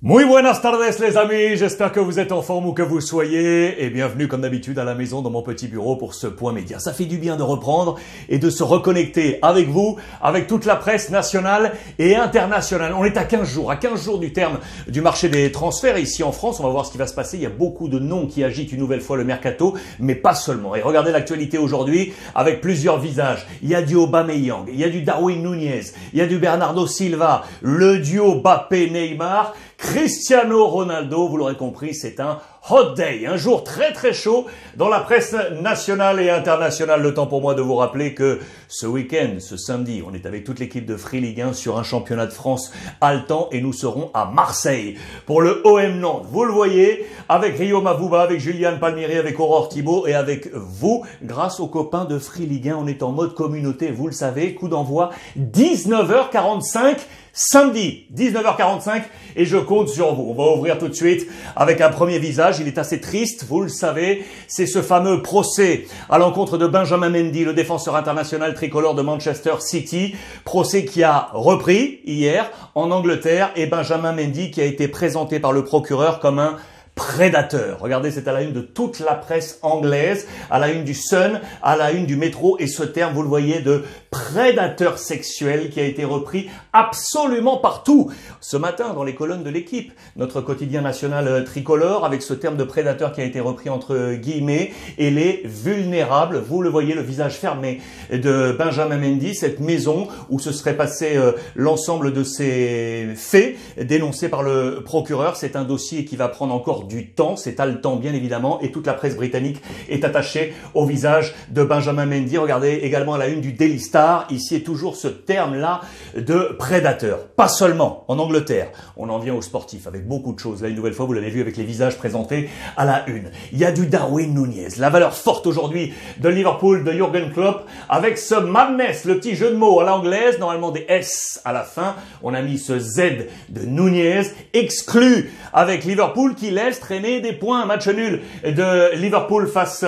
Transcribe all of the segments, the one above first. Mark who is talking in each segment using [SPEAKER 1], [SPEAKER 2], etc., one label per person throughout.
[SPEAKER 1] Muy buenas tardes les amis, j'espère que vous êtes en forme où que vous soyez et bienvenue comme d'habitude à la maison dans mon petit bureau pour ce point média. Ça fait du bien de reprendre et de se reconnecter avec vous, avec toute la presse nationale et internationale. On est à 15 jours du terme du marché des transferts ici en France. On va voir ce qui va se passer. Il y a beaucoup de noms qui agitent une nouvelle fois le mercato, mais pas seulement. Et regardez l'actualité aujourd'hui avec plusieurs visages. Il y a du Aubameyang, il y a du Darwin Núñez, il y a du Bernardo Silva, le duo Mbappé-Neymar. Cristiano Ronaldo, vous l'aurez compris, c'est un hot day, un jour très très chaud dans la presse nationale et internationale. Le temps pour moi de vous rappeler que ce week-end, ce samedi, on est avec toute l'équipe de Free Ligue 1 sur un championnat de France haletant et nous serons à Marseille pour le OM Nantes. Vous le voyez, avec Rio Mavuba, avec Julian Palmieri, avec Aurore Thibault et avec vous, grâce aux copains de Free Ligue 1, on est en mode communauté, vous le savez, coup d'envoi 19h45. Samedi, 19h45, et je compte sur vous. On va ouvrir tout de suite avec un premier visage. Il est assez triste, vous le savez. C'est ce fameux procès à l'encontre de Benjamin Mendy, le défenseur international tricolore de Manchester City. Procès qui a repris hier en Angleterre et Benjamin Mendy qui a été présenté par le procureur comme un prédateur. Regardez, c'est à la une de toute la presse anglaise, à la une du Sun, à la une du Métro, et ce terme, vous le voyez, de prédateur sexuel qui a été repris absolument partout. Ce matin, dans les colonnes de l'équipe, notre quotidien national tricolore, avec ce terme de prédateur qui a été repris entre guillemets, et les vulnérables, vous le voyez, le visage fermé de Benjamin Mendy, cette maison où se serait passé l'ensemble de ces faits dénoncés par le procureur. C'est un dossier qui va prendre encore du temps, c'est haletant bien évidemment, et toute la presse britannique est attachée au visage de Benjamin Mendy. Regardez également à la une du Daily Star, ici est toujours ce terme-là de prédateur. Pas seulement en Angleterre, on en vient aux sportifs avec beaucoup de choses. Là, une nouvelle fois, vous l'avez vu avec les visages présentés à la une. Il y a du Darwin Núñez, la valeur forte aujourd'hui de Liverpool, de Jürgen Klopp, avec ce madness, le petit jeu de mots à l'anglaise, normalement des S à la fin. On a mis ce Z de Núñez, exclu avec Liverpool qui laisse traîner des points. Match nul de Liverpool face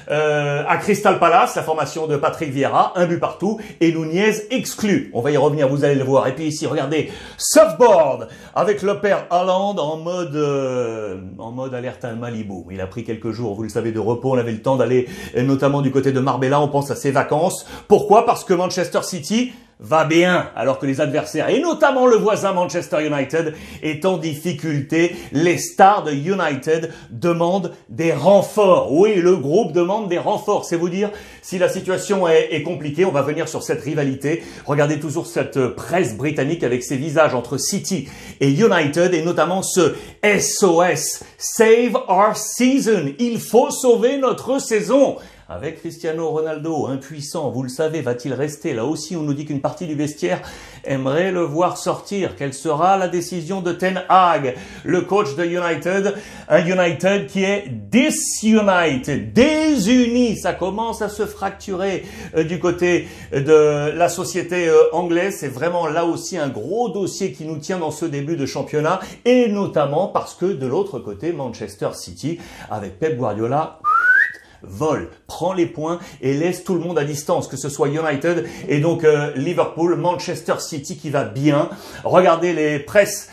[SPEAKER 1] à Crystal Palace, la formation de Patrick Vieira, un but partout, et Núñez exclu. On va y revenir, vous allez le voir. Et puis ici, regardez, surfboard avec le père Haaland en mode alerte à Malibu. Il a pris quelques jours, vous le savez, de repos. On avait le temps d'aller notamment du côté de Marbella. On pense à ses vacances. Pourquoi? Parce que Manchester City va bien, alors que les adversaires, et notamment le voisin Manchester United, est en difficulté. Les stars de United demandent des renforts. Oui, le groupe demande des renforts. C'est vous dire si la situation est compliquée. On va venir sur cette rivalité. Regardez toujours cette presse britannique avec ses visages entre City et United, et notamment ce SOS, Save Our Season. Il faut sauver notre saison. Avec Cristiano Ronaldo, impuissant, vous le savez, va-t-il rester? Là aussi, on nous dit qu'une partie du vestiaire aimerait le voir sortir. Quelle sera la décision de Ten Hag, le coach de United? Un United qui est disunited, désuni. Ça commence à se fracturer du côté de la société anglaise. C'est vraiment là aussi un gros dossier qui nous tient dans ce début de championnat, et notamment parce que de l'autre côté, Manchester City, avec Pep Guardiola, vole, prend les points et laisse tout le monde à distance, que ce soit United et donc Liverpool, Manchester City qui va bien. Regardez les presses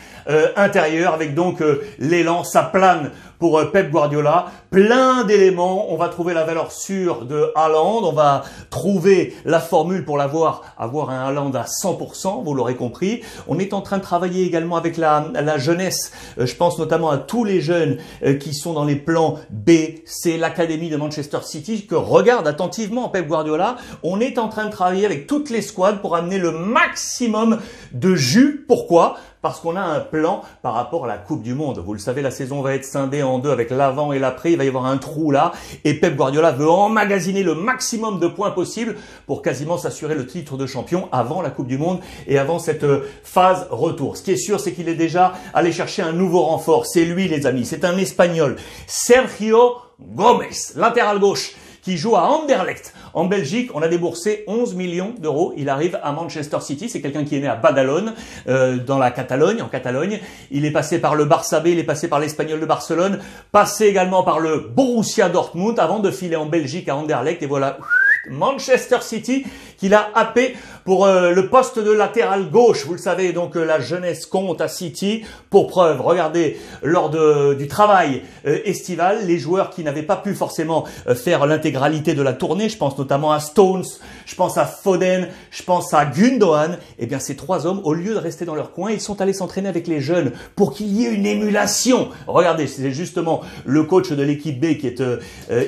[SPEAKER 1] intérieures avec donc l'élan, ça plane pour Pep Guardiola, plein d'éléments. On va trouver la valeur sûre de Haaland, on va trouver la formule pour avoir un Haaland à 100%, vous l'aurez compris. On est en train de travailler également avec la jeunesse, je pense notamment à tous les jeunes qui sont dans les plans B, C, l'académie de Manchester City, que regarde attentivement Pep Guardiola. On est en train de travailler avec toutes les squads pour amener le maximum de jus. Pourquoi? Parce qu'on a un plan par rapport à la Coupe du Monde. Vous le savez, la saison va être scindée en deux avec l'avant et l'après. Il va y avoir un trou là. Et Pep Guardiola veut emmagasiner le maximum de points possible pour quasiment s'assurer le titre de champion avant la Coupe du Monde et avant cette phase retour. Ce qui est sûr, c'est qu'il est déjà allé chercher un nouveau renfort. C'est lui, les amis. C'est un Espagnol. Sergio Gomez, latéral gauche, qui joue à Anderlecht en Belgique. On a déboursé 11 millions d'euros. Il arrive à Manchester City. C'est quelqu'un qui est né à Badalone, dans la Catalogne, en Catalogne. Il est passé par le Barça B, il est passé par l'Espagnol de Barcelone, passé également par le Borussia Dortmund avant de filer en Belgique à Anderlecht. Et voilà, Manchester City qu'il a happé pour le poste de latéral gauche. Vous le savez, donc la jeunesse compte à City. Pour preuve, regardez, lors du travail estival, les joueurs qui n'avaient pas pu forcément faire l'intégralité de la tournée, je pense notamment à Stones, je pense à Foden, je pense à Gundogan, eh bien ces trois hommes, au lieu de rester dans leur coin, ils sont allés s'entraîner avec les jeunes pour qu'il y ait une émulation. Regardez, c'est justement le coach de l'équipe B qui est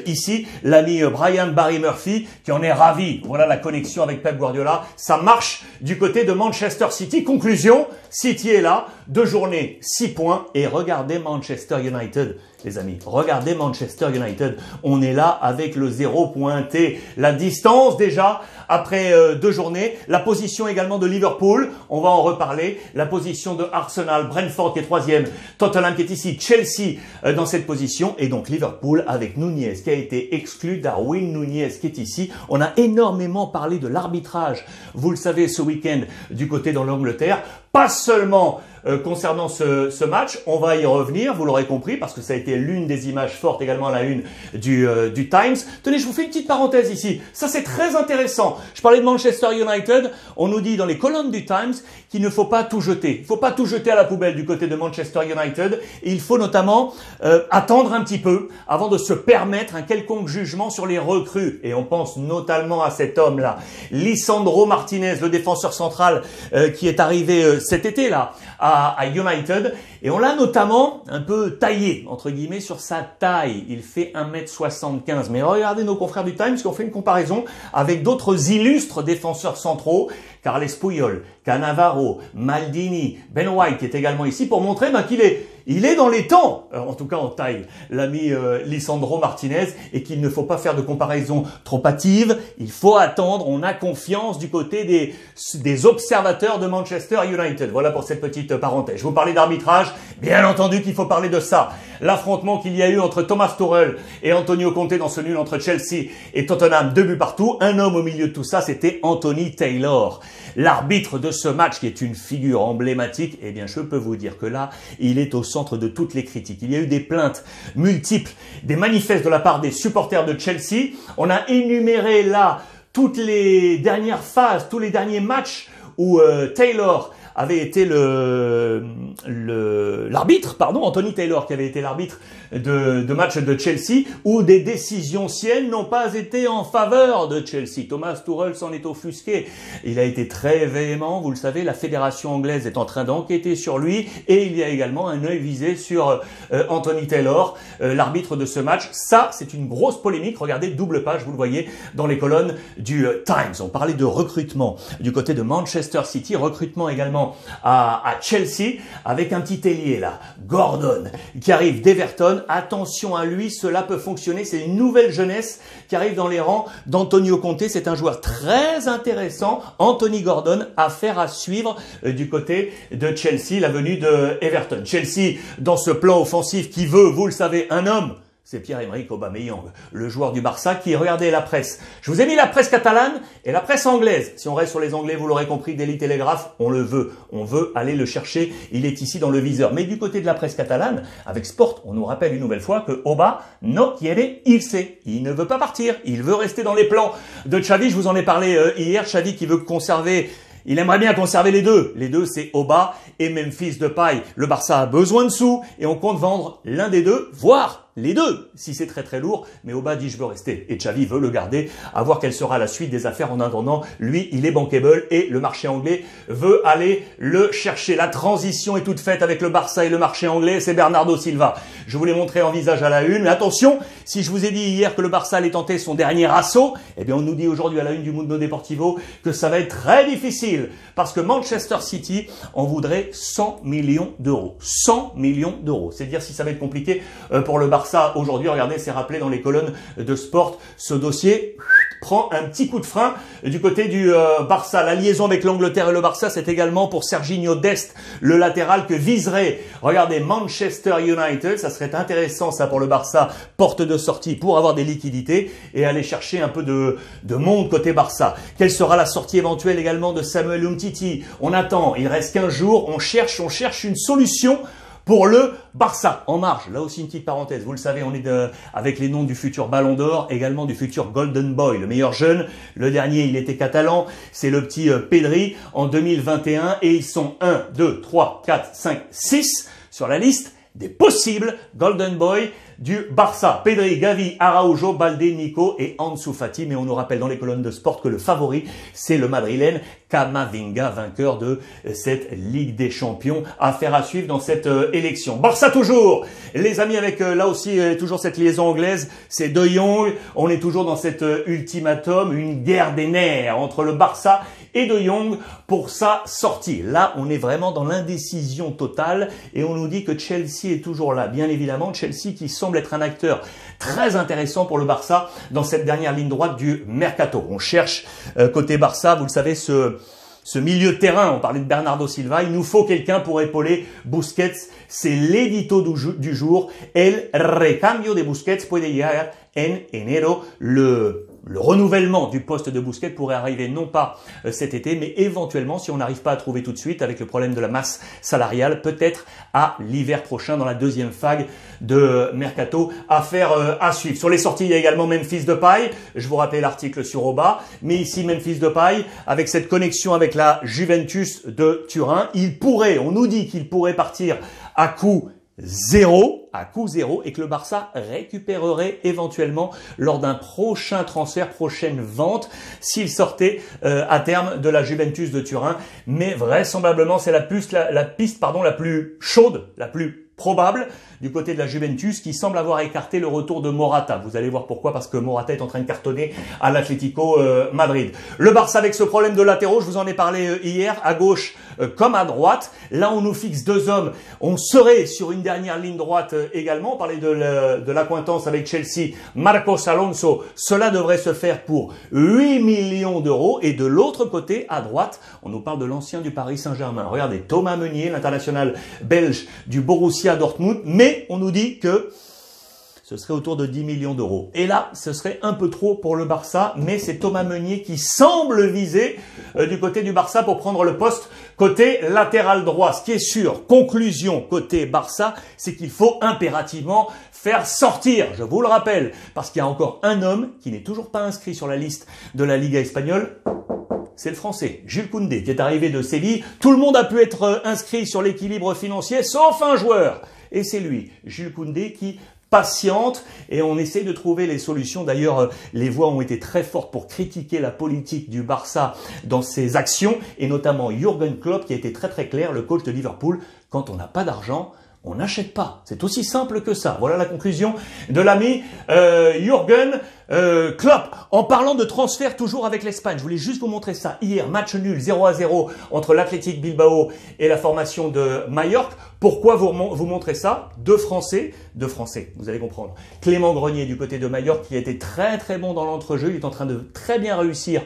[SPEAKER 1] ici, l'ami Brian Barry Murphy, qui en est ravi. Voilà la connexion avec Pep Guardiola. Ça marche du côté de Manchester City. Conclusion, City est là, 2 journées, 6 points. Et regardez Manchester United, les amis. Regardez Manchester United. On est là avec le 0 pointé. La distance déjà après 2 journées. La position également de Liverpool. On va en reparler. La position de Arsenal, Brentford qui est 3e, Tottenham qui est ici, Chelsea dans cette position. Et donc Liverpool avec Nunez qui a été exclu, Darwin Nunez qui est ici. On a énormément parlé de l'arbitrage. Vous le savez, ce week-end du côté dans l'Angleterre. Pas seulement concernant ce match, on va y revenir, vous l'aurez compris, parce que ça a été l'une des images fortes également à la une du Times. Tenez, je vous fais une petite parenthèse ici. Ça, c'est très intéressant. Je parlais de Manchester United. On nous dit dans les colonnes du Times qu'il ne faut pas tout jeter. Il ne faut pas tout jeter à la poubelle du côté de Manchester United. Et il faut notamment attendre un petit peu avant de se permettre un quelconque jugement sur les recrues. Et on pense notamment à cet homme-là, Lisandro Martinez, le défenseur central qui est arrivé cet été-là à United, et on l'a notamment un peu taillé, entre guillemets, sur sa taille. Il fait 1m75. Mais regardez nos confrères du Times qui ont fait une comparaison avec d'autres illustres défenseurs centraux, Carles Puyol, Cannavaro, Maldini, Ben White qui est également ici, pour montrer qu'il est dans les temps, en tout cas en taille, l'ami Lisandro Martinez, et qu'il ne faut pas faire de comparaison trop hâtive. Il faut attendre, on a confiance du côté des observateurs de Manchester United. Voilà pour cette petite parenthèse. Je vous parlais d'arbitrage, bien entendu qu'il faut parler de ça. L'affrontement qu'il y a eu entre Thomas Tuchel et Antonio Conte dans ce nul entre Chelsea et Tottenham, 2 buts partout. Un homme au milieu de tout ça, c'était Anthony Taylor. L'arbitre de ce match, qui est une figure emblématique, eh bien, je peux vous dire que là, il est au centre de toutes les critiques. Il y a eu des plaintes multiples, des manifestes de la part des supporters de Chelsea. On a énuméré là toutes les dernières phases, tous les derniers matchs où Taylor avait été l'arbitre, Anthony Taylor qui avait été l'arbitre de match de Chelsea, où des décisions siennes n'ont pas été en faveur de Chelsea. Thomas Tuchel s'en est offusqué. Il a été très véhément, vous le savez, la fédération anglaise est en train d'enquêter sur lui, et il y a également un œil visé sur Anthony Taylor, l'arbitre de ce match. Ça, c'est une grosse polémique. Regardez, double page, vous le voyez dans les colonnes du Times. On parlait de recrutement du côté de Manchester City, recrutement également à Chelsea, avec un petit ailier là, Gordon, qui arrive d'Everton. Attention à lui, cela peut fonctionner. C'est une nouvelle jeunesse qui arrive dans les rangs d'Antonio Conte. C'est un joueur très intéressant, Anthony Gordon, affaire à suivre du côté de Chelsea, la venue de Everton. Chelsea, dans ce plan offensif qui veut, vous le savez, un homme, c'est Pierre-Emerick Aubameyang, le joueur du Barça qui, regardez la presse. Je vous ai mis la presse catalane et la presse anglaise. Si on reste sur les Anglais, vous l'aurez compris, Daily Telegraph, on le veut. On veut aller le chercher. Il est ici dans le viseur. Mais du côté de la presse catalane, avec Sport, on nous rappelle une nouvelle fois que Oba no quiere irse. Il ne veut pas partir. Il veut rester dans les plans de Xavi. Je vous en ai parlé hier. Xavi qui veut conserver... Il aimerait bien conserver les deux. Les deux, c'est Oba et Memphis Depay. Le Barça a besoin de sous et on compte vendre l'un des deux, voire les deux, si c'est très très lourd. Mais Oba dit je veux rester et Xavi veut le garder. À voir quelle sera la suite des affaires en attendant. Lui, il est bankable et le marché anglais veut aller le chercher. La transition est toute faite avec le Barça et le marché anglais. C'est Bernardo Silva. Je vous l'ai montré en visage à la une. Mais attention, si je vous ai dit hier que le Barça allait tenter son dernier assaut, eh bien on nous dit aujourd'hui à la une du Mundo Deportivo que ça va être très difficile. Parce que Manchester City en voudrait 100 millions d'euros. 100 millions d'euros. C'est dire si ça va être compliqué pour le Barça aujourd'hui. Regardez, c'est rappelé dans les colonnes de Sport. Ce dossier prend un petit coup de frein du côté du Barça. La liaison avec l'Angleterre et le Barça, c'est également pour Serginho Dest, le latéral que viserait, regardez, Manchester United. Ça serait intéressant ça pour le Barça, porte de sortie pour avoir des liquidités et aller chercher un peu de monde côté Barça. Quelle sera la sortie éventuelle également de Samuel Umtiti? On attend, il reste 15 jours, on cherche une solution pour le Barça. En marge, là aussi une petite parenthèse, vous le savez, on est avec les noms du futur Ballon d'Or, également du futur Golden Boy, le meilleur jeune. Le dernier, il était catalan, c'est le petit Pedri en 2021 et ils sont 1, 2, 3, 4, 5, 6 sur la liste des possibles Golden Boy du Barça. Pedri, Gavi, Araujo, Baldé, Nico et Ansu Fati. Mais on nous rappelle dans les colonnes de sport que le favori, c'est le madrilène Camavinga, vainqueur de cette Ligue des Champions. Affaire à suivre dans cette élection. Barça toujours, les amis, avec là aussi toujours cette liaison anglaise, c'est De Jong. On est toujours dans cet ultimatum, une guerre des nerfs entre le Barça et De Jong pour sa sortie. Là, on est vraiment dans l'indécision totale et on nous dit que Chelsea est toujours là. Bien évidemment, Chelsea qui semble être un acteur très intéressant pour le Barça dans cette dernière ligne droite du mercato. On cherche côté Barça, vous le savez, ce milieu de terrain, on parlait de Bernardo Silva, il nous faut quelqu'un pour épauler Busquets. C'est l'édito du jour. El recambio de Busquets puede llegar en enero. Le renouvellement du poste de Busquets pourrait arriver non pas cet été, mais éventuellement, si on n'arrive pas à trouver tout de suite avec le problème de la masse salariale, peut-être à l'hiver prochain dans la deuxième vague de mercato. Affaire à suivre. Sur les sorties, il y a également Memphis Depay. Je vous rappelle l'article sur Oba. Mais ici, Memphis Depay, avec cette connexion avec la Juventus de Turin, on nous dit qu'il pourrait partir à coût zéro, et que le Barça récupérerait éventuellement lors d'un prochain transfert, prochaine vente, s'il sortait à terme de la Juventus de Turin. Mais vraisemblablement, c'est la piste la plus chaude, la plus probable du côté de la Juventus qui semble avoir écarté le retour de Morata. Vous allez voir pourquoi, parce que Morata est en train de cartonner à l'Atlético Madrid. Le Barça avec ce problème de latéraux, je vous en ai parlé hier, à gauche comme à droite. Là, on nous fixe deux hommes. On serait sur une dernière ligne droite également. On parlait de l'accointance avec Chelsea, Marcos Alonso. Cela devrait se faire pour 8 millions d'euros. Et de l'autre côté, à droite, on nous parle de l'ancien du Paris Saint-Germain. Regardez, Thomas Meunier, l'international belge du Borussia Dortmund. Mais on nous dit que ce serait autour de 10 millions d'euros. Et là, ce serait un peu trop pour le Barça, mais c'est Thomas Meunier qui semble viser du côté du Barça pour prendre le poste côté latéral droit. Ce qui est sûr, conclusion côté Barça, c'est qu'il faut impérativement faire sortir, je vous le rappelle, parce qu'il y a encore un homme qui n'est toujours pas inscrit sur la liste de la Liga espagnole. C'est le Français, Jules Koundé, qui est arrivé de Séville. Tout le monde a pu être inscrit sur l'équilibre financier, sauf un joueur. Et c'est lui, Jules Koundé, qui patiente et on essaie de trouver les solutions. D'ailleurs, les voix ont été très fortes pour critiquer la politique du Barça dans ses actions et notamment Jürgen Klopp qui a été très très clair, le coach de Liverpool, quand on n'a pas d'argent, on n'achète pas. C'est aussi simple que ça. Voilà la conclusion de l'ami Jürgen Klopp. En parlant de transfert toujours avec l'Espagne, je voulais juste vous montrer ça. Hier, match nul 0-0 entre l'Athletic Bilbao et la formation de Majorque. Pourquoi vous montrez ça? Deux Français, vous allez comprendre. Clément Grenier du côté de Majorque qui a été très très bon dans l'entrejeu. Il est en train de très bien réussir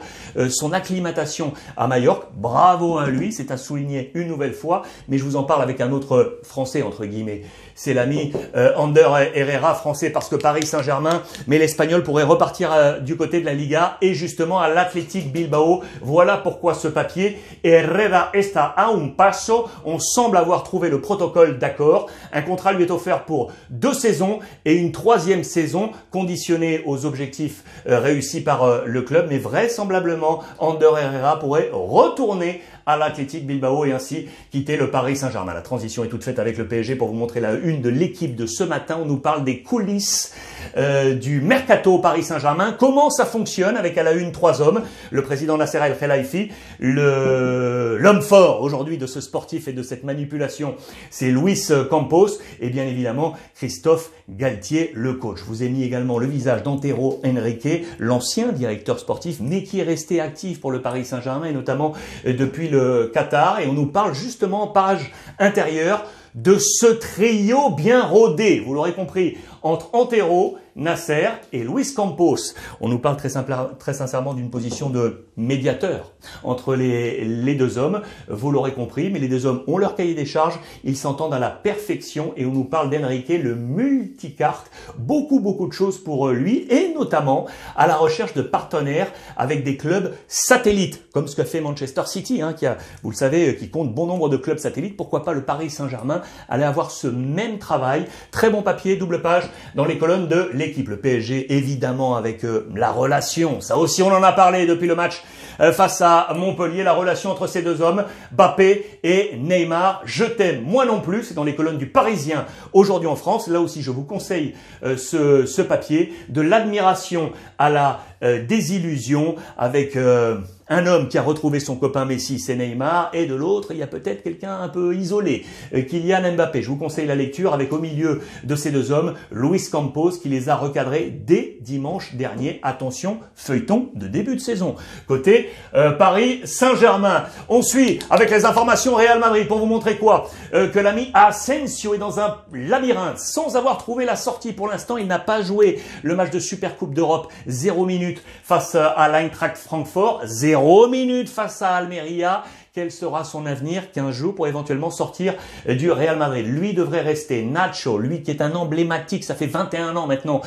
[SPEAKER 1] son acclimatation à Majorque. Bravo à lui, c'est à souligner une nouvelle fois. Mais je vous en parle avec un autre Français entre guillemets. C'est l'ami Ander Herrera, français parce que Paris Saint-Germain, mais l'Espagnol pourrait repartir du côté de la Liga et justement à l'Athletic Bilbao. Voilà pourquoi ce papier. Herrera está a un paso. On semble avoir trouvé le protocole d'accord. Un contrat lui est offert pour 2 saisons et une 3e saison conditionnée aux objectifs réussis par le club. Mais vraisemblablement, Ander Herrera pourrait retourner à l'Athletic Bilbao et ainsi quitter le Paris Saint-Germain. La transition est toute faite avec le PSG pour vous montrer la une de l'équipe de ce matin. On nous parle des coulisses du mercato Paris Saint-Germain. Comment ça fonctionne avec à la une 3 hommes. Le président Nasser El Khelaifi, l'homme fort aujourd'hui de ce sportif et de cette manipulation, c'est Luis Campos et bien évidemment Christophe Galtier, le coach. Je vous ai mis également le visage d'Antero Henrique, l'ancien directeur sportif, mais qui est resté actif pour le Paris Saint-Germain et notamment depuis le Qatar. Et on nous parle justement en page intérieure de ce trio bien rodé, vous l'aurez compris, entre Antero, Nasser et Luis Campos. On nous parle très sincèrement d'une position de médiateur entre les deux hommes. Vous l'aurez compris, mais les deux hommes ont leur cahier des charges. Ils s'entendent à la perfection et on nous parle d'Enrique, le multicarte. Beaucoup de choses pour lui et notamment à la recherche de partenaires avec des clubs satellites, comme ce qu'a fait Manchester City, qui a, vous le savez, qui compte bon nombre de clubs satellites. Pourquoi pas le Paris Saint-Germain allait avoir ce même travail. Très bon papier, double page dans les colonnes de l'équipe. Le PSG, évidemment, avec la relation. Ça aussi, on en a parlé depuis le match face à Montpellier. La relation entre ces deux hommes, Mbappé et Neymar. Je t'aime, moi non plus. C'est dans les colonnes du Parisien aujourd'hui en France. Là aussi, je vous conseille ce papier. De l'admiration à la désillusion avec un homme qui a retrouvé son copain Messi, c'est Neymar, et de l'autre, il y a peut-être quelqu'un un peu isolé, Kylian Mbappé. Je vous conseille la lecture avec au milieu de ces deux hommes, Luis Campos, qui les a recadrés dès dimanche dernier. Attention, feuilleton de début de saison. Côté Paris Saint-Germain. On suit avec les informations Real Madrid pour vous montrer quoi? Que l'ami Asensio est dans un labyrinthe sans avoir trouvé la sortie. Pour l'instant, il n'a pas joué le match de Supercoupe d'Europe. 0 minutes face à l'Eintracht Francfort. 0 minutes face à Almeria. Quel sera son avenir? 15 jours pour éventuellement sortir du Real Madrid. Lui devrait rester. Nacho, lui qui est un emblématique, ça fait 21 ans maintenant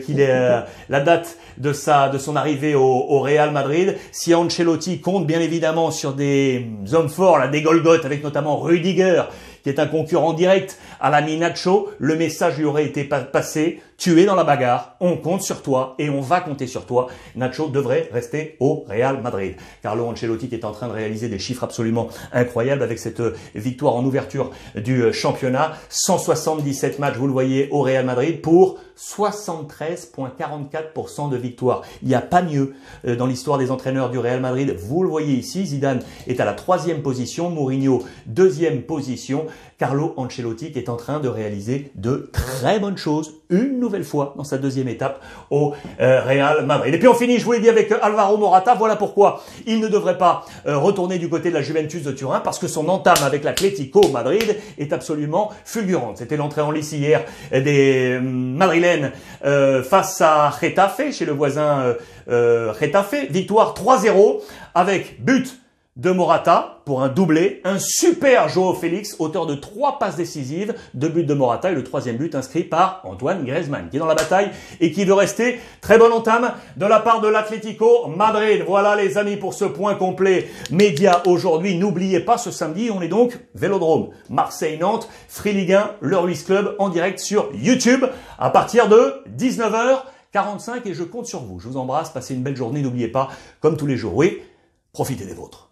[SPEAKER 1] qu'il est la date de son arrivée au Real Madrid. Si Ancelotti compte bien évidemment sur des hommes forts, là, des Golgoth, avec notamment Rudiger, qui est un concurrent direct à l'ami Nacho, le message lui aurait été passé. Tu es dans la bagarre, on compte sur toi et on va compter sur toi. Nacho devrait rester au Real Madrid. Carlo Ancelotti qui est en train de réaliser des chiffres absolument incroyables avec cette victoire en ouverture du championnat. 177 matchs, vous le voyez, au Real Madrid pour 73,44% de victoire. Il n'y a pas mieux dans l'histoire des entraîneurs du Real Madrid. Vous le voyez ici, Zidane est à la 3e position, Mourinho 2e position. Carlo Ancelotti qui est en train de réaliser de très bonnes choses, une nouvelle fois dans sa 2e étape au Real Madrid. Et puis on finit, je vous l'ai dit, avec Alvaro Morata. Voilà pourquoi il ne devrait pas retourner du côté de la Juventus de Turin, parce que son entame avec l'Atlético Madrid est absolument fulgurante. C'était l'entrée en lice hier des Madrilènes face à Getafe, chez le voisin Getafe. Victoire 3-0 avec but de Morata pour un doublé, un super Joao Félix, auteur de 3 passes décisives, 2 buts de Morata et le 3e but inscrit par Antoine Griezmann qui est dans la bataille et qui veut rester. Très bonne entame de la part de l'Atlético Madrid. Voilà les amis pour ce point complet média aujourd'hui. N'oubliez pas, ce samedi, on est donc Vélodrome, Marseille-Nantes, Free Ligue 1, le Ruiz Club en direct sur YouTube à partir de 19h45 et je compte sur vous. Je vous embrasse, passez une belle journée. N'oubliez pas, comme tous les jours, oui, profitez des vôtres.